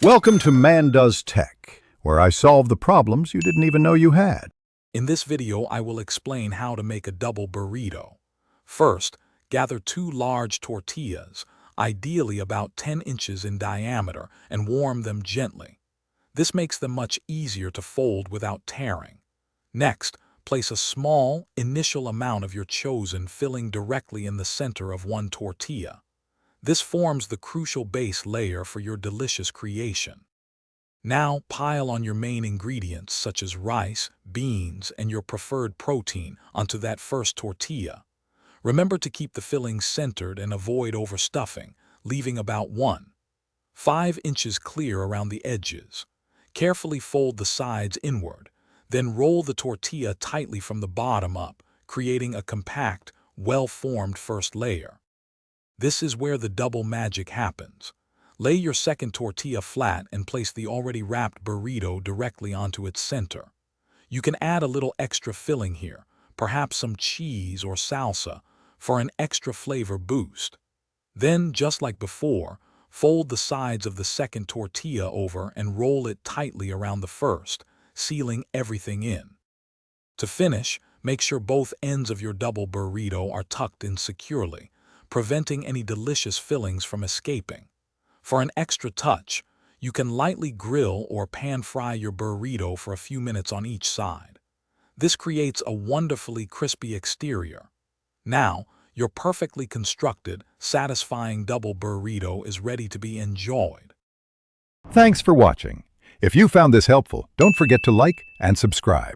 Welcome to Man Does Tech, where I solve the problems you didn't even know you had. In this video, I will explain how to make a double burrito. First, gather 2 large tortillas, ideally about 10 inches in diameter, and warm them gently. This makes them much easier to fold without tearing. Next, place a small, initial amount of your chosen filling directly in the center of one tortilla. This forms the crucial base layer for your delicious creation. Now pile on your main ingredients such as rice, beans, and your preferred protein onto that first tortilla. Remember to keep the filling centered and avoid overstuffing, leaving about 1.5 inches clear around the edges. Carefully fold the sides inward, then roll the tortilla tightly from the bottom up, creating a compact, well-formed first layer. This is where the double magic happens. Lay your second tortilla flat and place the already wrapped burrito directly onto its center. You can add a little extra filling here, perhaps some cheese or salsa, for an extra flavor boost. Then, just like before, fold the sides of the second tortilla over and roll it tightly around the first, sealing everything in. To finish, make sure both ends of your double burrito are tucked in securely, preventing any delicious fillings from escaping. For an extra touch, you can lightly grill or pan-fry your burrito for a few minutes on each side. This creates a wonderfully crispy exterior. Now, your perfectly constructed, satisfying double burrito is ready to be enjoyed. Thanks for watching. If you found this helpful, don't forget to like and subscribe.